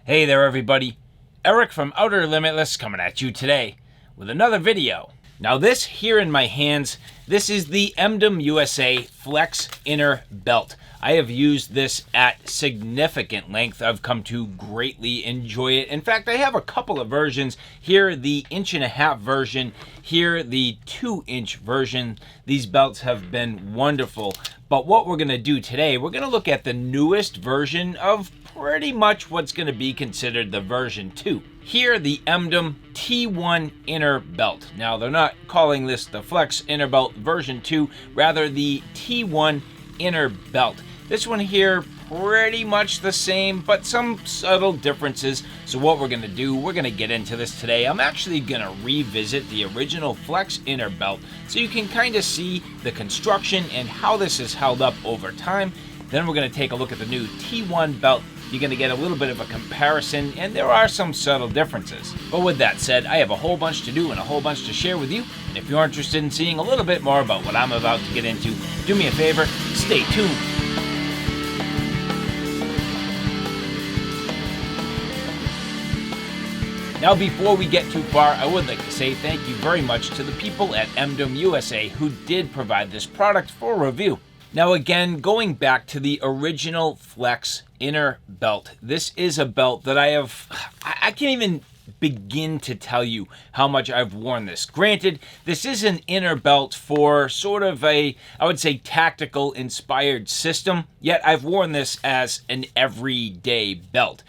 Hey there everybody, Eric from Outer Limitless coming at you today with another video. Now this here in my hands, this is the Emdom USA Flex Inner belt. I have used this at significant length. I've come to greatly enjoy it. In fact, I have a couple of versions. Here, the 1.5" version. Here, the 2" version. These belts have been wonderful. But what we're going to do today, we're going to look at the newest version of pretty much what's going to be considered the version 2. Here, the Emdom T1 Inner belt. Now, they're not calling this the Flex Inner belt version 2, rather the T1 Inner belt. This one here, pretty much the same, but some subtle differences. So what we're going to do, we're going to get into this today. I'm actually going to revisit the original Flex Inner belt so you can kind of see the construction and how this is held up over time. Then we're going to take a look at the new T1 belt. You're going to get a little bit of a comparison, and there are some subtle differences. But with that said, I have a whole bunch to do and a whole bunch to share with you. And if you're interested in seeing a little bit more about what I'm about to get into, do me a favor, stay tuned. Now, before we get too far, I would like to say thank you very much to the people at Emdom USA who did provide this product for review. Now again, going back to the original Flex Inner belt, this is a belt that I can't even begin to tell you how much I've worn this. Granted, this is an inner belt for sort of a, I would say, tactical inspired system, yet I've worn this as an everyday belt.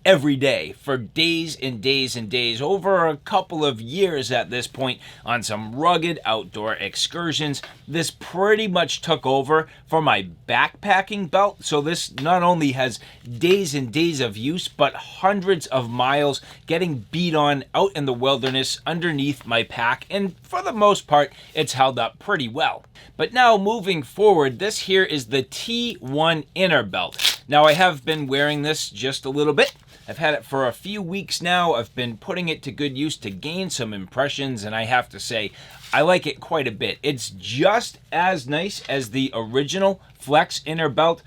Every day for days and days and days, over a couple of years at this point, on some rugged outdoor excursions. This pretty much took over for my backpacking belt. So this not only has days and days of use, but hundreds of miles getting beat on out in the wilderness underneath my pack. And for the most part, it's held up pretty well. But now moving forward, this here is the T1 Inner belt. Now I have been wearing this just a little bit. I've had it for a few weeks now. I've been putting it to good use to gain some impressions, and I have to say, I like it quite a bit. It's just as nice as the original Flex Inner belt,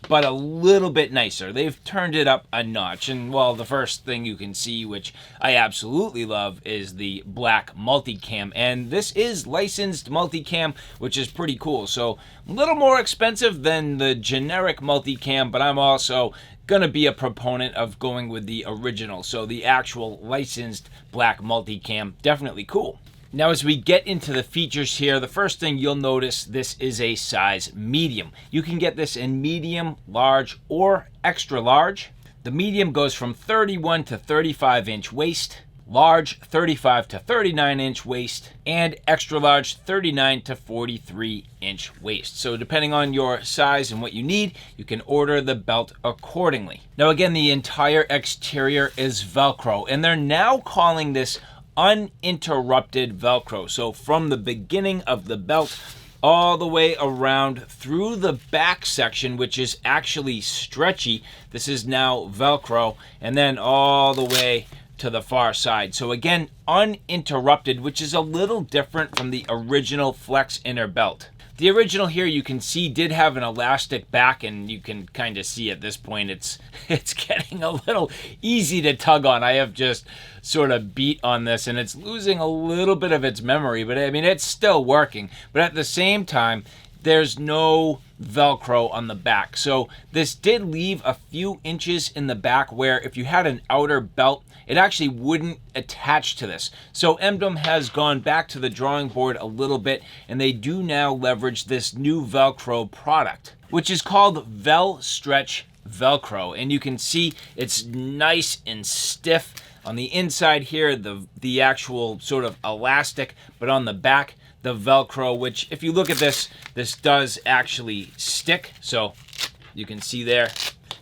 but a little bit nicer. They've turned it up a notch. And well, the first thing you can see, which I absolutely love, is the black multicam. And this is licensed multicam, which is pretty cool. So a little more expensive than the generic multicam, but I'm also gonna be a proponent of going with the original. So the actual licensed black multicam, definitely cool. Now, as we get into the features here, the first thing you'll notice, this is a size medium. You can get this in medium, large, or extra large. The medium goes from 31 to 35 inch waist, large 35 to 39 inch waist, and extra large 39 to 43 inch waist. So depending on your size and what you need, you can order the belt accordingly. Now again, the entire exterior is Velcro, and they're now calling this uninterrupted Velcro. So from the beginning of the belt all the way around through the back section, which is actually stretchy, this is now Velcro, and then all the way to the far side. So again, uninterrupted, which is a little different from the original Flex Inner belt. The original here, you can see, did have an elastic back, and you can kind of see at this point it's getting a little easy to tug on. I have just sort of beat on this, and it's losing a little bit of its memory, but I mean, it's still working. But at the same time, there's no Velcro on the back. So this did leave a few inches in the back where if you had an outer belt, it actually wouldn't attach to this. So Emdom has gone back to the drawing board a little bit, and they do now leverage this new Velcro product, which is called VelStretch Velcro. And you can see it's nice and stiff. On the inside here, the actual sort of elastic, but on the back, the Velcro, which if you look at this does actually stick. So you can see there,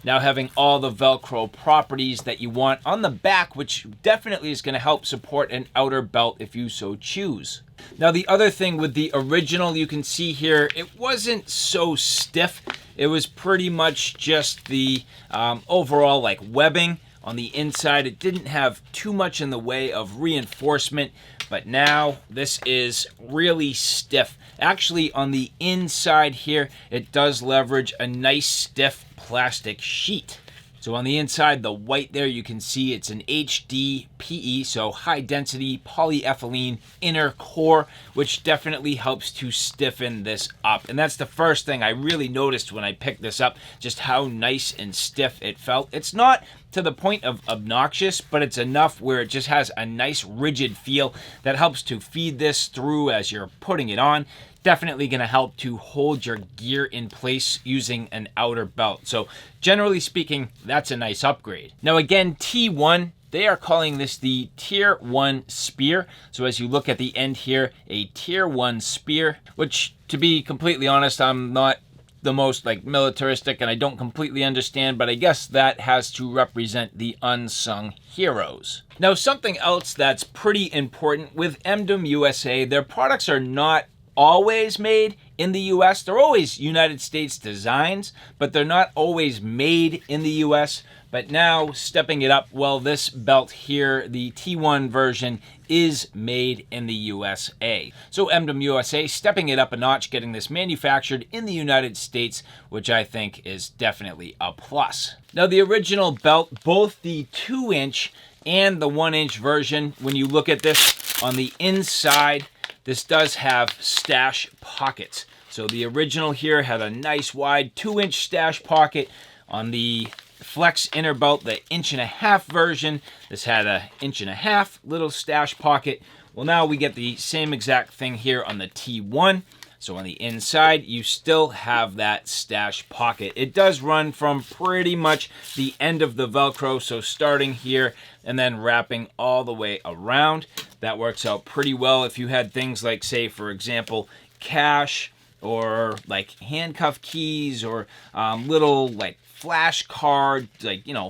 now having all the Velcro properties that you want on the back, which definitely is going to help support an outer belt if you so choose. Now the other thing with the original, you can see here, it wasn't so stiff. It was pretty much just the overall like webbing on the inside. It didn't have too much in the way of reinforcement, but now this is really stiff. Actually, on the inside here, it does leverage a nice stiff plastic sheet. So on the inside, the white there, you can see it's an HDPE, so high density polyethylene inner core, which definitely helps to stiffen this up. And that's the first thing I really noticed when I picked this up, just how nice and stiff it felt. It's not to the point of obnoxious, but it's enough where it just has a nice rigid feel that helps to feed this through as you're putting it on. Definitely going to help to hold your gear in place using an outer belt. So generally speaking, that's a nice upgrade. Now again, T1, they are calling this the Tier 1 spear. So as you look at the end here, a Tier 1 spear, which to be completely honest, I'm not the most militaristic and I don't completely understand, but I guess that has to represent the unsung heroes. Now something else that's pretty important with Emdom USA, their products are not always made in the US. They're always United States designs, but they're not always made in the US. But now stepping it up, well, this belt here, the T1 version, is made in the USA. So Emdom USA stepping it up a notch, getting this manufactured in the United States, which I think is definitely a plus. Now the original belt, both the 2-inch and the 1-inch version, when you look at this on the inside, this does have stash pockets. So the original here had a nice wide 2-inch stash pocket. On the Flex Inner belt, the 1.5-inch version, this had a 1.5-inch little stash pocket. Well, now we get the same exact thing here on the T1. So on the inside, you still have that stash pocket. It does run from pretty much the end of the Velcro, so starting here and then wrapping all the way around. That works out pretty well if you had things like, say, for example, cash or handcuff keys or little flash card,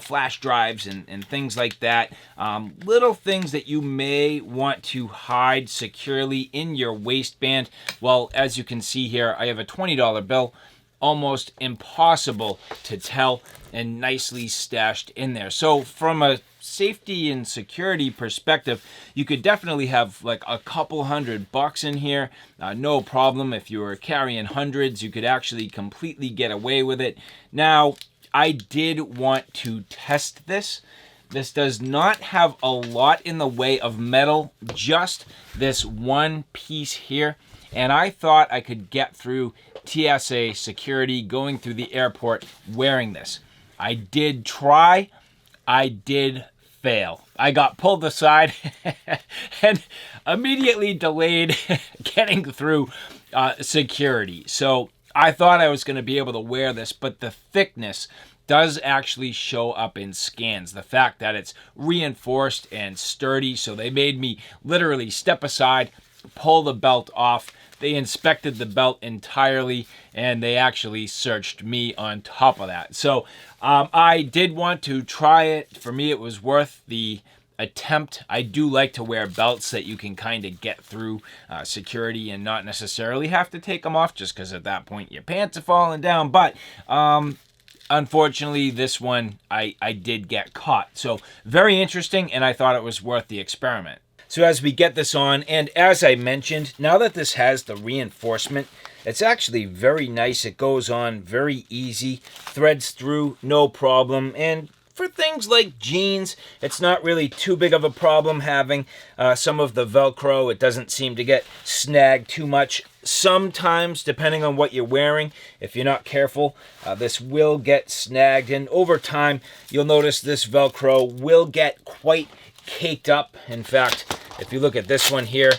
flash drives and things like that. Little things that you may want to hide securely in your waistband. Well, as you can see here, I have a $20 bill, almost impossible to tell, and nicely stashed in there. So from a safety and security perspective, you could definitely have a couple $100 in here. No problem. If you were carrying hundreds, you could actually completely get away with it. Now, I did want to test this. This does not have a lot in the way of metal, just this one piece here. And I thought I could get through TSA security going through the airport wearing this. I did try. I did fail. I got pulled aside and immediately delayed getting through security. So I thought I was going to be able to wear this, but the thickness does actually show up in scans. The fact that it's reinforced and sturdy, so they made me literally step aside, pull the belt off. They inspected the belt entirely, and they actually searched me on top of that. So I did want to try it. For me, it was worth the attempt. I do like to wear belts that you can kind of get through security and not necessarily have to take them off, just because at that point your pants are falling down. But unfortunately, this one I did get caught. So very interesting, and I thought it was worth the experiment. So as we get this on, and as I mentioned, now that this has the reinforcement, it's actually very nice. It goes on very easy, threads through, no problem. And for things like jeans, it's not really too big of a problem having some of the Velcro. It doesn't seem to get snagged too much. Sometimes, depending on what you're wearing, if you're not careful, this will get snagged. And over time, you'll notice this Velcro will get quite caked up. In fact, if you look at this one here,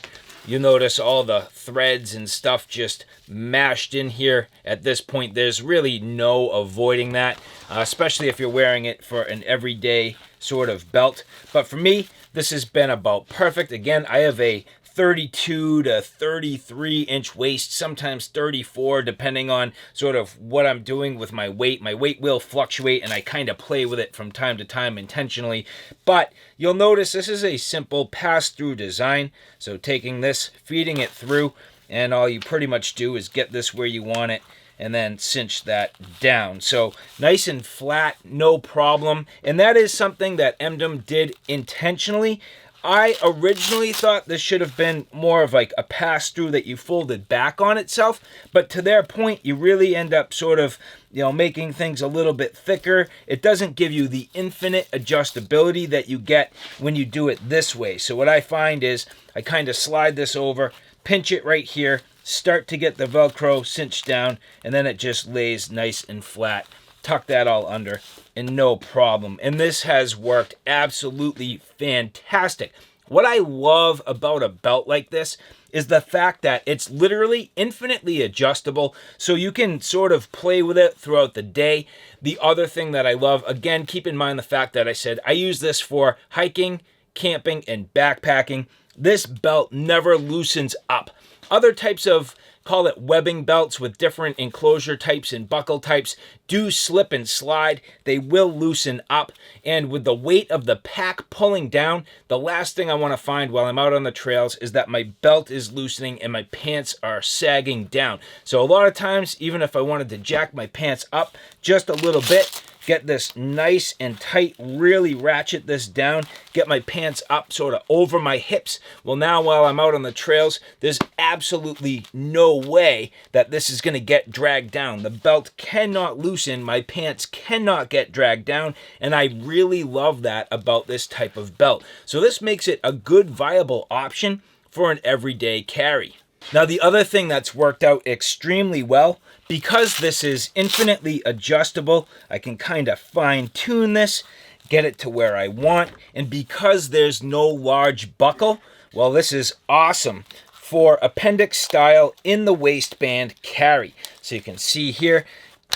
you'll notice all the threads and stuff just mashed in here. At this point, there's really no avoiding that, especially if you're wearing it for an everyday sort of belt. But for me, this has been about perfect. Again, I have a 32 to 33 inch waist, sometimes 34, depending on sort of what I'm doing with my weight. My weight will fluctuate, and I kind of play with it from time to time intentionally. But you'll notice this is a simple pass-through design. So taking this, feeding it through, and all you pretty much do is get this where you want it and then cinch that down. So nice and flat, no problem. And that is something that Emdom did intentionally. I originally thought this should have been more of like a pass-through that you folded back on itself, but to their point, you really end up sort of, making things a little bit thicker. It doesn't give you the infinite adjustability that you get when you do it this way. So what I find is I kind of slide this over, pinch it right here, start to get the Velcro cinched down, and then it just lays nice and flat. Tuck that all under, and no problem. And this has worked absolutely fantastic. What I love about a belt like this is the fact that it's literally infinitely adjustable, so you can sort of play with it throughout the day. The other thing that I love, again, keep in mind the fact that I said I use this for hiking, camping, and backpacking. This belt never loosens up. Other types of, call it webbing belts with different enclosure types and buckle types, do slip and slide. They will loosen up. And with the weight of the pack pulling down, the last thing I want to find while I'm out on the trails is that my belt is loosening and my pants are sagging down. So a lot of times, even if I wanted to jack my pants up just a little bit, get this nice and tight, really ratchet this down, get my pants up sort of over my hips. Well, now while I'm out on the trails, there's absolutely no way that this is going to get dragged down. The belt cannot loosen, my pants cannot get dragged down, and I really love that about this type of belt. So this makes it a good, viable option for an everyday carry. Now, the other thing that's worked out extremely well, because this is infinitely adjustable, I can kind of fine tune this, get it to where I want, and because there's no large buckle, well, this is awesome for appendix style in the waistband carry. So you can see here,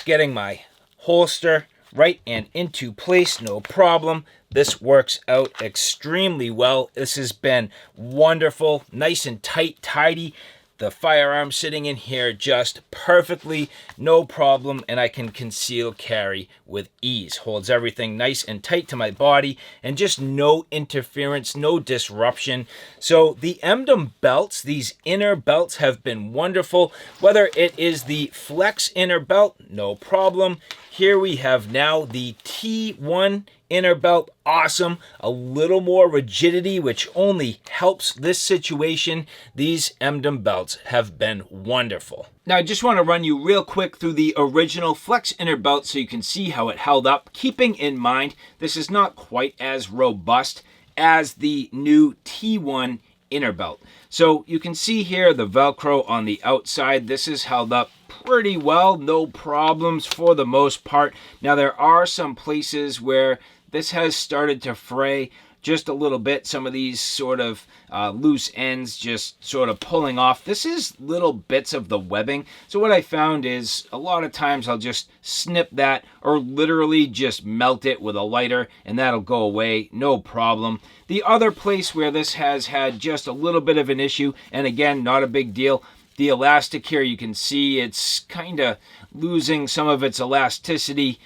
getting my holster right and into place, no problem. This works out extremely well. This has been wonderful, nice and tight, tidy. The firearm sitting in here just perfectly, no problem, and I can conceal carry with ease. Holds everything nice and tight to my body, and just no interference, no disruption. So the Emdom belts, these inner belts, have been wonderful. Whether it is the Flex Inner belt, no problem. Here we have now the T1 inner belt, awesome. A little more rigidity, which only helps this situation. These Emdom belts have been wonderful. Now, I just want to run you real quick through the original Flex Inner belt so you can see how it held up, keeping in mind this is not quite as robust as the new T1 inner belt. So you can see here the Velcro on the outside. This is held up pretty well, no problems for the most part. Now, there are some places where this has started to fray just a little bit. Some of these sort of loose ends just sort of pulling off. This is little bits of the webbing. So what I found is a lot of times I'll just snip that or literally just melt it with a lighter and that'll go away, no problem. The other place where this has had just a little bit of an issue, and again, not a big deal, the elastic here, you can see it's kind of losing some of its elasticity,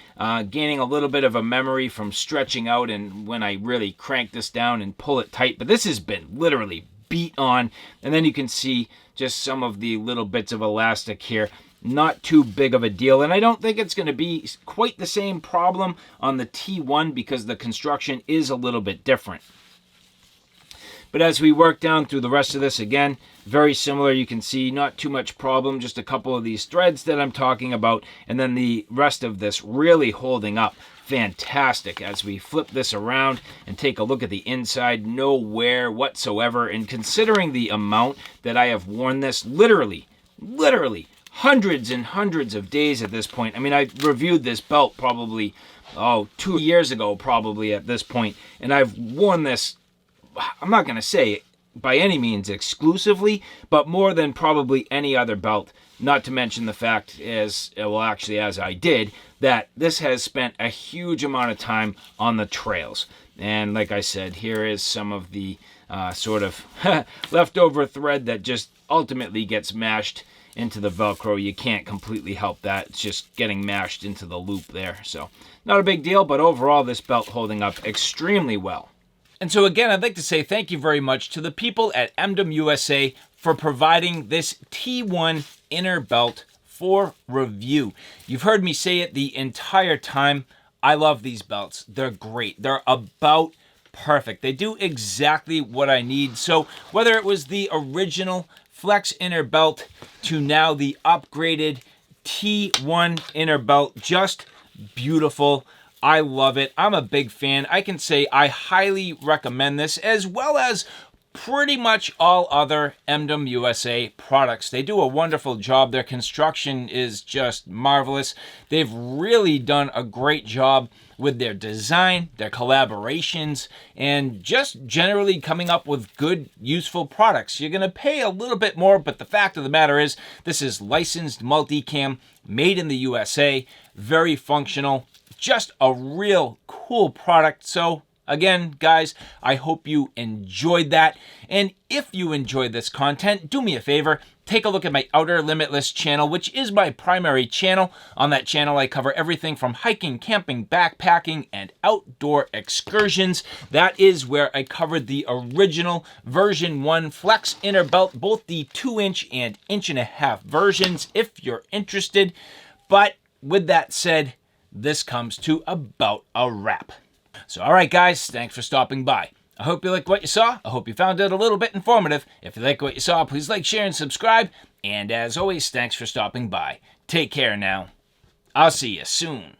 gaining a little bit of a memory from stretching out and when I really crank this down and pull it tight. But this has been literally beat on. And then you can see just some of the little bits of elastic here. Not too big of a deal. And I don't think it's going to be quite the same problem on the T1 because the construction is a little bit different. But as we work down through the rest of this, again, very similar. You can see not too much problem, just a couple of these threads that I'm talking about, and then the rest of this really holding up fantastic. As we flip this around and take a look at the inside, no wear whatsoever. And considering the amount that I have worn this, literally hundreds and hundreds of days at this point. I mean, I reviewed this belt probably, 2 years ago probably at this point, and I've worn this, I'm not going to say by any means exclusively, but more than probably any other belt. Not to mention the fact, as I did, that this has spent a huge amount of time on the trails. And like I said, here is some of the sort of leftover thread that just ultimately gets mashed into the Velcro. You can't completely help that. It's just getting mashed into the loop there. So not a big deal, but overall this belt holding up extremely well. And so again, I'd like to say thank you very much to the people at Emdom USA for providing this T1 inner belt for review. You've heard me say it the entire time. I love these belts. They're great. They're about perfect. They do exactly what I need. So whether it was the original Flex Inner belt to now the upgraded T1 inner belt, just beautiful. I love it. I'm a big fan. I can say I highly recommend this, as well as pretty much all other Emdom USA products. They do a wonderful job. Their construction is just marvelous. They've really done a great job with their design, their collaborations, and just generally coming up with good, useful products. You're going to pay a little bit more, but the fact of the matter is this is licensed multicam, made in the USA, very functional, just a real cool product. So again, guys, I hope you enjoyed that. And if you enjoyed this content, do me a favor, take a look at my Outer Limitless channel, which is my primary channel. On that channel, I cover everything from hiking, camping, backpacking, and outdoor excursions. That is where I covered the original version 1 Flex Inner belt, both the 2-inch and 1.5-inch versions, if you're interested. But with that said, this comes to about a wrap. So, all right, guys, thanks for stopping by. I hope you liked what you saw. I hope you found it a little bit informative. If you like what you saw, please like, share, and subscribe. And as always, thanks for stopping by. Take care now. I'll see you soon.